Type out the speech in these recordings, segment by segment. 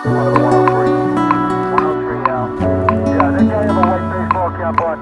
103 Al. Yeah, they can't have a white baseball cap on.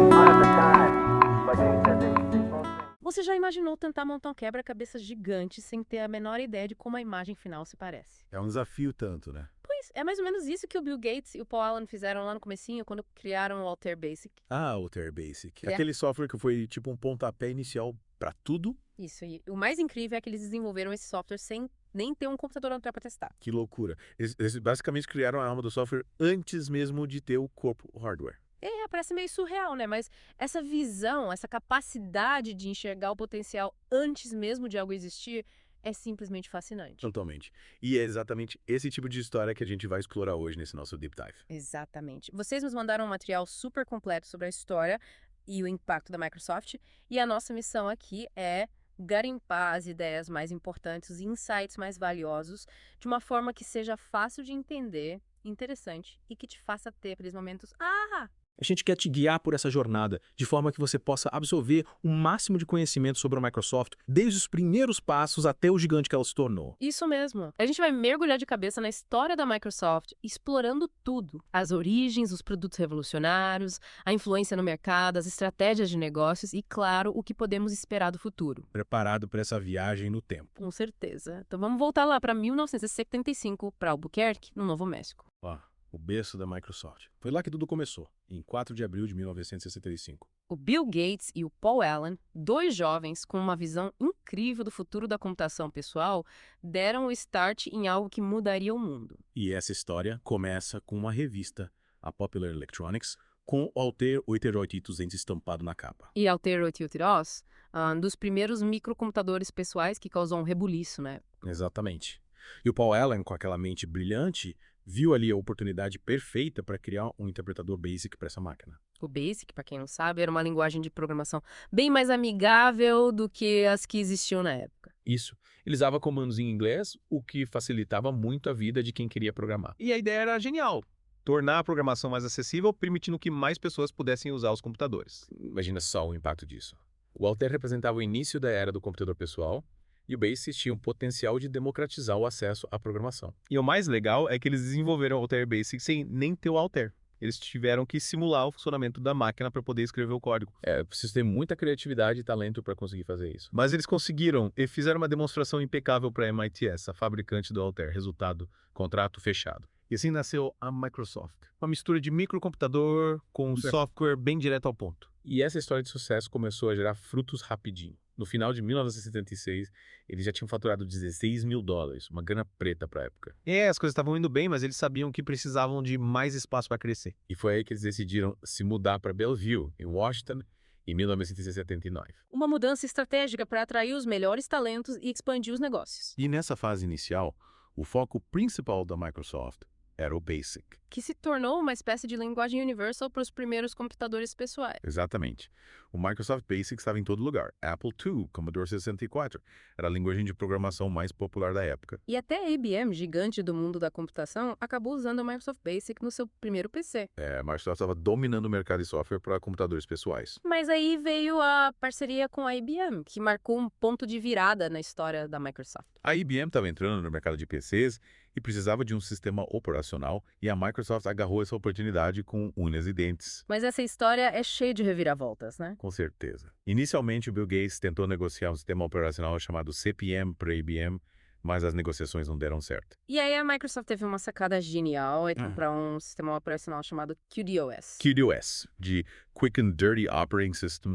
Not at the time. But they said they both think. Você já imaginou tentar montar um quebra-cabeça gigante sem ter a menor ideia de como a imagem final se parece? É um desafio tanto, né? Pois, é mais ou menos isso que o Bill Gates e o Paul Allen fizeram lá no comecinho, quando criaram o Altair Basic. Ah, o Altair Basic. É. Aquele software que foi tipo um pontapé inicial pra tudo. Isso, e o mais incrível é que eles desenvolveram esse software sem nem ter um computador na para testar. Que loucura. Eles basicamente criaram a alma do software antes mesmo de ter o corpo hardware. É, parece meio surreal, né? Mas essa visão, essa capacidade de enxergar o potencial antes mesmo de algo existir é simplesmente fascinante. Totalmente. E é exatamente esse tipo de história que a gente vai explorar hoje nesse nosso Deep Dive. Exatamente. Vocês nos mandaram um material super completo sobre a história e o impacto da Microsoft, e a nossa missão aqui é garimpar as ideias mais importantes, os insights mais valiosos, de uma forma que seja fácil de entender, interessante e que te faça ter aqueles momentos. Ah! A gente quer te guiar por essa jornada, de forma que você possa absorver o máximo de conhecimento sobre a Microsoft, desde os primeiros passos até o gigante que ela se tornou. Isso mesmo. A gente vai mergulhar de cabeça na história da Microsoft, explorando tudo. As origens, os produtos revolucionários, a influência no mercado, as estratégias de negócios e, claro, o que podemos esperar do futuro. Preparado para essa viagem no tempo. Com certeza. Então vamos voltar lá para 1975, para Albuquerque, no Novo México. Ó, o berço da Microsoft. Foi lá que tudo começou, em 4 de abril de 1965. O Bill Gates e o Paul Allen, dois jovens com uma visão incrível do futuro da computação pessoal, deram o start em algo que mudaria o mundo. E essa história começa com uma revista, a Popular Electronics, com o Altair 808-200 estampado na capa. E Altair 808-DOS, um dos primeiros microcomputadores pessoais que causou um rebuliço, né? Exatamente. E o Paul Allen, com aquela mente brilhante, viu ali a oportunidade perfeita para criar um interpretador BASIC para essa máquina. O BASIC, para quem não sabe, era uma linguagem de programação bem mais amigável do que as que existiam na época. Isso. Ele usava comandos em inglês, o que facilitava muito a vida de quem queria programar. E a ideia era genial. Tornar a programação mais acessível, permitindo que mais pessoas pudessem usar os computadores. Imagina só o impacto disso. O Altair representava o início da era do computador pessoal, e o BASIC tinha o potencial de democratizar o acesso à programação. E o mais legal é que eles desenvolveram o Altair Basic sem nem ter o Altair. Eles tiveram que simular o funcionamento da máquina para poder escrever o código. É preciso ter muita criatividade e talento para conseguir fazer isso. Mas eles conseguiram e fizeram uma demonstração impecável para a MITS, a fabricante do Altair. Resultado, contrato fechado. E assim nasceu a Microsoft. Uma mistura de microcomputador com software bem direto ao ponto. E essa história de sucesso começou a gerar frutos rapidinho. No final de 1976, eles já tinham faturado $16 mil, uma grana preta para a época. As coisas estavam indo bem, mas eles sabiam que precisavam de mais espaço para crescer. E foi aí que eles decidiram se mudar para Bellevue, em Washington, em 1979. Uma mudança estratégica para atrair os melhores talentos e expandir os negócios. E nessa fase inicial, o foco principal da Microsoft era o BASIC. Que se tornou uma espécie de linguagem universal para os primeiros computadores pessoais. Exatamente. O Microsoft BASIC estava em todo lugar. Apple II, Commodore 64, era a linguagem de programação mais popular da época. E até a IBM, gigante do mundo da computação, acabou usando o Microsoft Basic no seu primeiro PC. A Microsoft estava dominando o mercado de software para computadores pessoais. Mas aí veio a parceria com a IBM, que marcou um ponto de virada na história da Microsoft. A IBM estava entrando no mercado de PCs e precisava de um sistema operacional, e a Microsoft agarrou essa oportunidade com unhas e dentes. Mas essa história é cheia de reviravoltas, né? Com certeza. Inicialmente, o Bill Gates tentou negociar um sistema operacional chamado CP/M para a IBM, mas as negociações não deram certo. E aí a Microsoft teve uma sacada genial para um sistema operacional chamado QDOS. QDOS, de Quick and Dirty Operating System,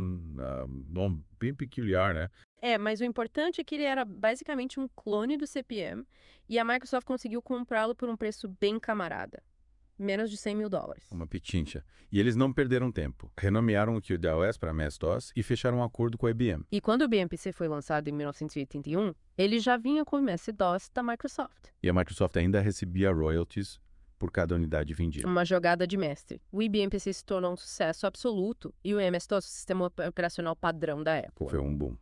nome bem peculiar, né? Mas o importante é que ele era basicamente um clone do CP/M e a Microsoft conseguiu comprá-lo por um preço bem camarada. Menos de $100 mil. Uma pichincha. E eles não perderam tempo. Renomearam o QDOS para MS-DOS e fecharam um acordo com a IBM. E quando o BMPC foi lançado em 1981, ele já vinha com o MS-DOS da Microsoft. E a Microsoft ainda recebia royalties por cada unidade vendida. Uma jogada de mestre. O IBM PC se tornou um sucesso absoluto e o MS-DOS, o sistema operacional padrão da Apple. Foi um boom.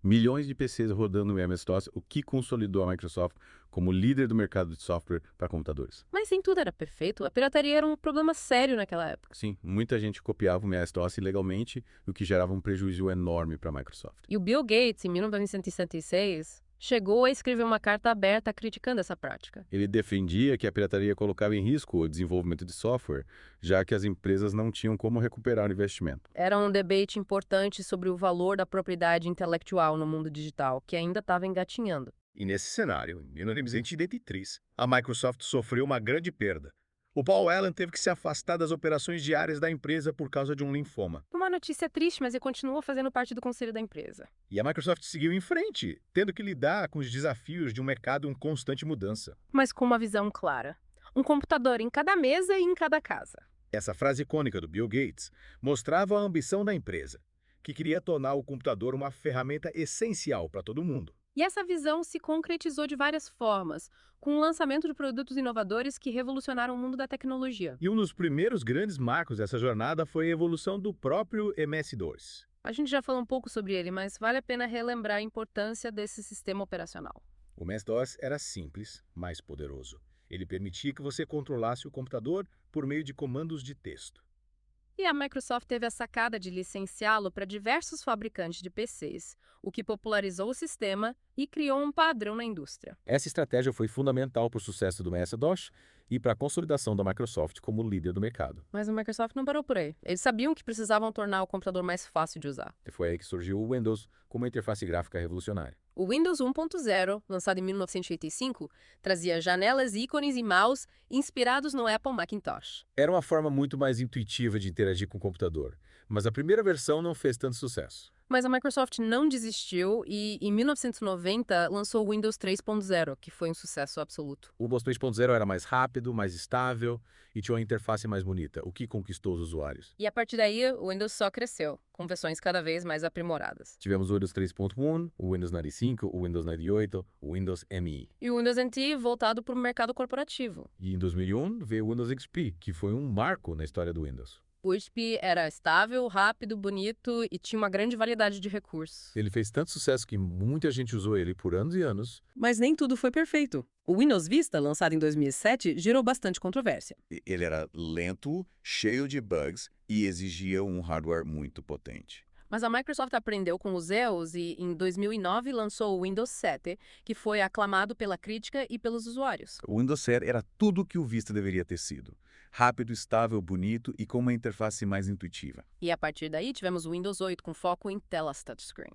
Milhões de PCs rodando o MS-DOS, o que consolidou a Microsoft como líder do mercado de software para computadores. Mas nem tudo era perfeito. A pirataria era um problema sério naquela época. Sim, muita gente copiava o MS-DOS ilegalmente, o que gerava um prejuízo enorme para a Microsoft. E o Bill Gates, em 1966, chegou a escrever uma carta aberta criticando essa prática. Ele defendia que a pirataria colocava em risco o desenvolvimento de software, já que as empresas não tinham como recuperar o investimento. Era um debate importante sobre o valor da propriedade intelectual no mundo digital, que ainda estava engatinhando. E nesse cenário, em 1983, a Microsoft sofreu uma grande perda. O Paul Allen teve que se afastar das operações diárias da empresa por causa de um linfoma. Uma notícia triste, mas ele continua fazendo parte do conselho da empresa. E a Microsoft seguiu em frente, tendo que lidar com os desafios de um mercado em constante mudança. Mas com uma visão clara. Um computador em cada mesa e em cada casa. Essa frase icônica do Bill Gates mostrava a ambição da empresa, que queria tornar o computador uma ferramenta essencial para todo mundo. E essa visão se concretizou de várias formas, com o lançamento de produtos inovadores que revolucionaram o mundo da tecnologia. E um dos primeiros grandes marcos dessa jornada foi a evolução do próprio MS-DOS. A gente já falou um pouco sobre ele, mas vale a pena relembrar a importância desse sistema operacional. O MS-DOS era simples, mas poderoso. Ele permitia que você controlasse o computador por meio de comandos de texto. E a Microsoft teve a sacada de licenciá-lo para diversos fabricantes de PCs, o que popularizou o sistema e criou um padrão na indústria. Essa estratégia foi fundamental para o sucesso do MS-DOS e para a consolidação da Microsoft como líder do mercado. Mas a Microsoft não parou por aí. Eles sabiam que precisavam tornar o computador mais fácil de usar. E foi aí que surgiu o Windows como uma interface gráfica revolucionária. O Windows 1.0, lançado em 1985, trazia janelas, ícones e mouse inspirados no Apple Macintosh. Era uma forma muito mais intuitiva de interagir com o computador, mas a primeira versão não fez tanto sucesso. Mas a Microsoft não desistiu e, em 1990, lançou o Windows 3.0, que foi um sucesso absoluto. O Windows 3.0 era mais rápido, mais estável e tinha uma interface mais bonita, o que conquistou os usuários. E a partir daí, o Windows só cresceu, com versões cada vez mais aprimoradas. Tivemos o Windows 3.1, o Windows 95, o Windows 98, o Windows ME. E o Windows NT voltado para o mercado corporativo. E em 2001 veio o Windows XP, que foi um marco na história do Windows. O XP era estável, rápido, bonito e tinha uma grande variedade de recursos. Ele fez tanto sucesso que muita gente usou ele por anos e anos. Mas nem tudo foi perfeito. O Windows Vista, lançado em 2007, gerou bastante controvérsia. Ele era lento, cheio de bugs e exigia um hardware muito potente. Mas a Microsoft aprendeu com os erros e, em 2009, lançou o Windows 7, que foi aclamado pela crítica e pelos usuários. O Windows 7 era tudo o que o Vista deveria ter sido. Rápido, estável, bonito e com uma interface mais intuitiva. E a partir daí tivemos o Windows 8 com foco em telas touchscreen.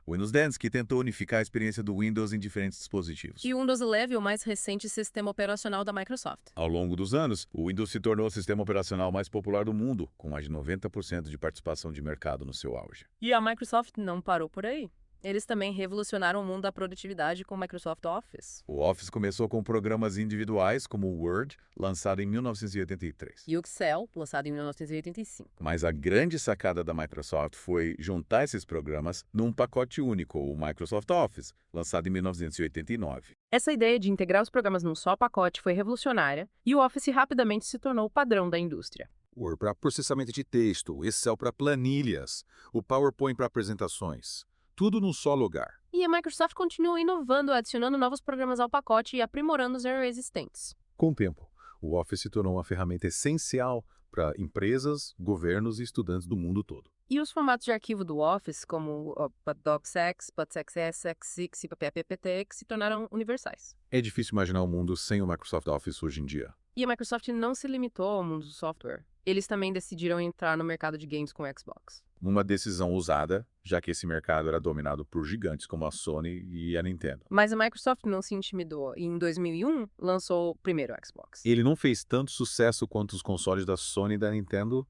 O Windows 10, que tentou unificar a experiência do Windows em diferentes dispositivos. E o Windows 11, o mais recente sistema operacional da Microsoft. Ao longo dos anos, o Windows se tornou o sistema operacional mais popular do mundo, com mais de 90% de participação de mercado no seu auge. E a Microsoft não parou por aí. Eles também revolucionaram o mundo da produtividade com o Microsoft Office. O Office começou com programas individuais, como o Word, lançado em 1983. E o Excel, lançado em 1985. Mas a grande sacada da Microsoft foi juntar esses programas num pacote único, o Microsoft Office, lançado em 1989. Essa ideia de integrar os programas num só pacote foi revolucionária e o Office rapidamente se tornou o padrão da indústria. Word para processamento de texto, o Excel para planilhas, o PowerPoint para apresentações. Tudo num só lugar. E a Microsoft continua inovando, adicionando novos programas ao pacote e aprimorando os já existentes. Com o tempo, o Office se tornou uma ferramenta essencial para empresas, governos e estudantes do mundo todo. E os formatos de arquivo do Office, como o DocX, PuTXS, XFIX e PPT, se tornaram universais. É difícil imaginar um mundo sem o Microsoft Office hoje em dia. E a Microsoft não se limitou ao mundo do software. Eles também decidiram entrar no mercado de games com o Xbox. Uma decisão ousada, já que esse mercado era dominado por gigantes como a Sony e a Nintendo. Mas a Microsoft não se intimidou e, em 2001, lançou o primeiro Xbox. Ele não fez tanto sucesso quanto os consoles da Sony e da Nintendo,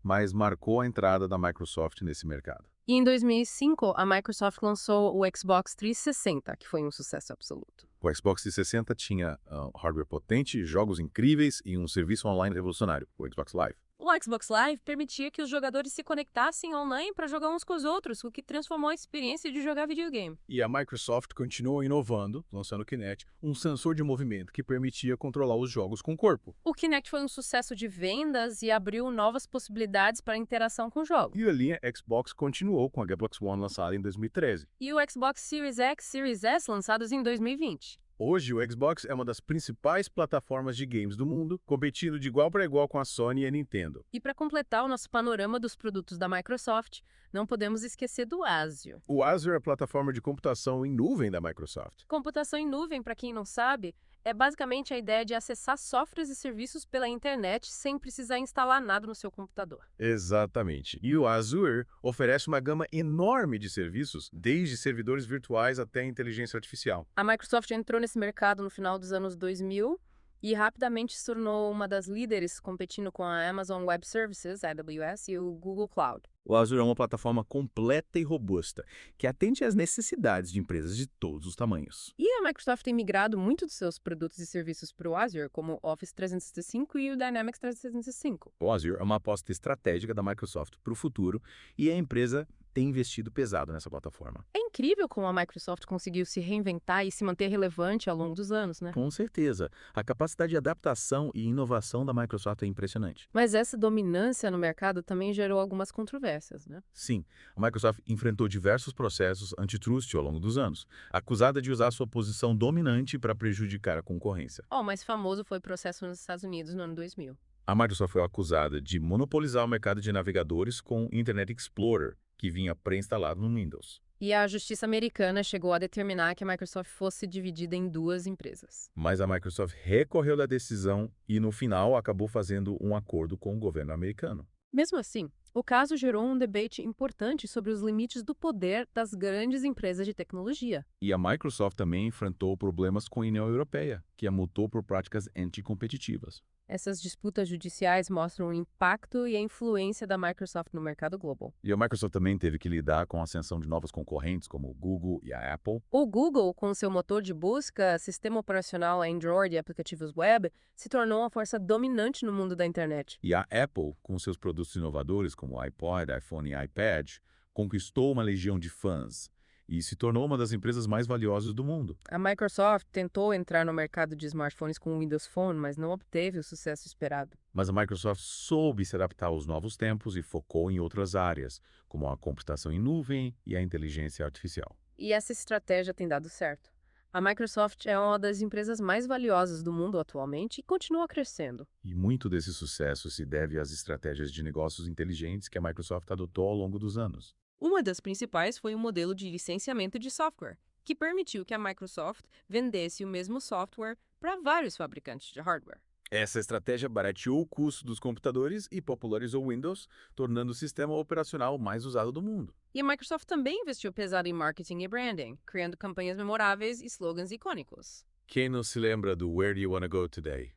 mas marcou a entrada da Microsoft nesse mercado. E em 2005, a Microsoft lançou o Xbox 360, que foi um sucesso absoluto. O Xbox 360 tinha hardware potente, jogos incríveis e um serviço online revolucionário, o Xbox Live. O Xbox Live permitia que os jogadores se conectassem online para jogar uns com os outros, o que transformou a experiência de jogar videogame. E a Microsoft continuou inovando, lançando o Kinect, um sensor de movimento que permitia controlar os jogos com o corpo. O Kinect foi um sucesso de vendas e abriu novas possibilidades para a interação com jogos. E a linha Xbox continuou com a Xbox One lançada em 2013. E o Xbox Series X e Series S lançados em 2020. Hoje, o Xbox é uma das principais plataformas de games do mundo, competindo de igual para igual com a Sony e a Nintendo. E para completar o nosso panorama dos produtos da Microsoft, não podemos esquecer do Azure. O Azure é a plataforma de computação em nuvem da Microsoft. Computação em nuvem, para quem não sabe, é basicamente a ideia de acessar softwares e serviços pela internet sem precisar instalar nada no seu computador. Exatamente. E o Azure oferece uma gama enorme de serviços, desde servidores virtuais até inteligência artificial. A Microsoft entrou nesse mercado no final dos anos 2000 e rapidamente se tornou uma das líderes, competindo com a Amazon Web Services, AWS, e o Google Cloud. O Azure é uma plataforma completa e robusta, que atende às necessidades de empresas de todos os tamanhos. E a Microsoft tem migrado muito dos seus produtos e serviços para o Azure, como o Office 365 e o Dynamics 365. O Azure é uma aposta estratégica da Microsoft para o futuro e a empresa tem investido pesado nessa plataforma. É incrível como a Microsoft conseguiu se reinventar e se manter relevante ao longo dos anos, né? Com certeza. A capacidade de adaptação e inovação da Microsoft é impressionante. Mas essa dominância no mercado também gerou algumas controvérsias, né? Sim, a Microsoft enfrentou diversos processos antitrust ao longo dos anos, acusada de usar sua posição dominante para prejudicar a concorrência. O mais famoso foi o processo nos Estados Unidos no ano 2000. A Microsoft foi acusada de monopolizar o mercado de navegadores com o Internet Explorer, que vinha pré-instalado no Windows. E a justiça americana chegou a determinar que a Microsoft fosse dividida em duas empresas. Mas a Microsoft recorreu da decisão e, no final, acabou fazendo um acordo com o governo americano. Mesmo assim, o caso gerou um debate importante sobre os limites do poder das grandes empresas de tecnologia. E a Microsoft também enfrentou problemas com a União Europeia, que a multou por práticas anticompetitivas. Essas disputas judiciais mostram o impacto e a influência da Microsoft no mercado global. E a Microsoft também teve que lidar com a ascensão de novos concorrentes, como o Google e a Apple. O Google, com seu motor de busca, sistema operacional Android e aplicativos web, se tornou uma força dominante no mundo da internet. E a Apple, com seus produtos inovadores, como o iPod, iPhone e iPad, conquistou uma legião de fãs e se tornou uma das empresas mais valiosas do mundo. A Microsoft tentou entrar no mercado de smartphones com o Windows Phone, mas não obteve o sucesso esperado. Mas a Microsoft soube se adaptar aos novos tempos e focou em outras áreas, como a computação em nuvem e a inteligência artificial. E essa estratégia tem dado certo. A Microsoft é uma das empresas mais valiosas do mundo atualmente e continua crescendo. E muito desse sucesso se deve às estratégias de negócios inteligentes que a Microsoft adotou ao longo dos anos. Uma das principais foi o modelo de licenciamento de software, que permitiu que a Microsoft vendesse o mesmo software para vários fabricantes de hardware. Essa estratégia barateou o custo dos computadores e popularizou o Windows, tornando o sistema operacional mais usado do mundo. E a Microsoft também investiu pesado em marketing e branding, criando campanhas memoráveis e slogans icônicos. Quem não se lembra do Where Do You Wanna Go Today?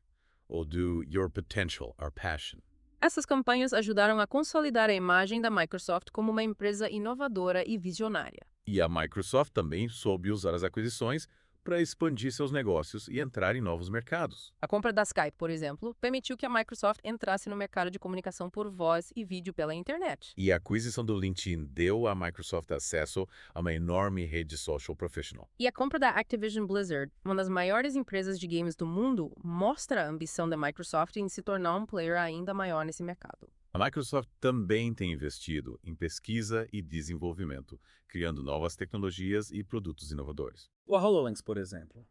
Ou do Your Potential, Our Passion? Essas campanhas ajudaram a consolidar a imagem da Microsoft como uma empresa inovadora e visionária. E a Microsoft também soube usar as aquisições para expandir seus negócios e entrar em novos mercados. A compra da Skype, por exemplo, permitiu que a Microsoft entrasse no mercado de comunicação por voz e vídeo pela internet. E a aquisição do LinkedIn deu à Microsoft acesso a uma enorme rede social professional. E a compra da Activision Blizzard, uma das maiores empresas de games do mundo, mostra a ambição da Microsoft em se tornar um player ainda maior nesse mercado. A Microsoft também tem investido em pesquisa e desenvolvimento, criando novas tecnologias e produtos inovadores. O HoloLens, por exemplo,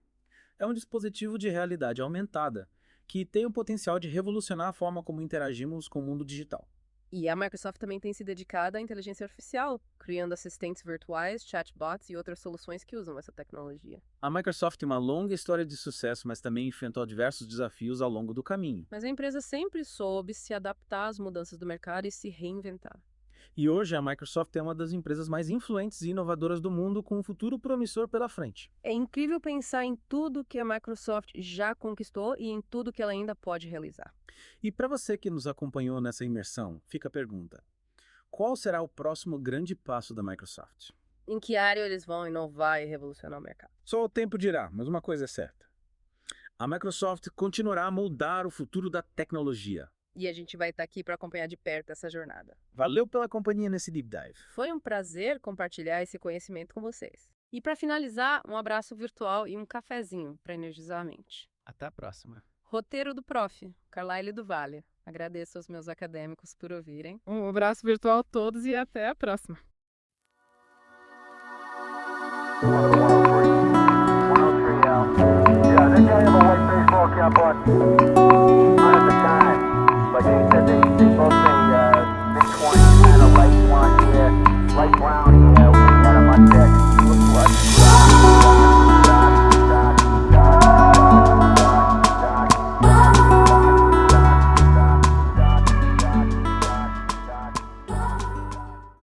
é um dispositivo de realidade aumentada que tem o potencial de revolucionar a forma como interagimos com o mundo digital. E a Microsoft também tem se dedicado à inteligência artificial, criando assistentes virtuais, chatbots e outras soluções que usam essa tecnologia. A Microsoft tem uma longa história de sucesso, mas também enfrentou diversos desafios ao longo do caminho. Mas a empresa sempre soube se adaptar às mudanças do mercado e se reinventar. E hoje a Microsoft é uma das empresas mais influentes e inovadoras do mundo, com um futuro promissor pela frente. É incrível pensar em tudo que a Microsoft já conquistou e em tudo que ela ainda pode realizar. E para você que nos acompanhou nessa imersão, fica a pergunta: qual será o próximo grande passo da Microsoft? Em que área eles vão inovar e revolucionar o mercado? Só o tempo dirá, mas uma coisa é certa: a Microsoft continuará a moldar o futuro da tecnologia. E a gente vai estar aqui para acompanhar de perto essa jornada. Valeu pela companhia nesse Deep Dive. Foi um prazer compartilhar esse conhecimento com vocês. E para finalizar, um abraço virtual e um cafezinho para energizar a mente. Até a próxima. Roteiro do Prof. Carlyle do Vale. Agradeço aos meus acadêmicos por ouvirem. Um abraço virtual a todos e até a próxima.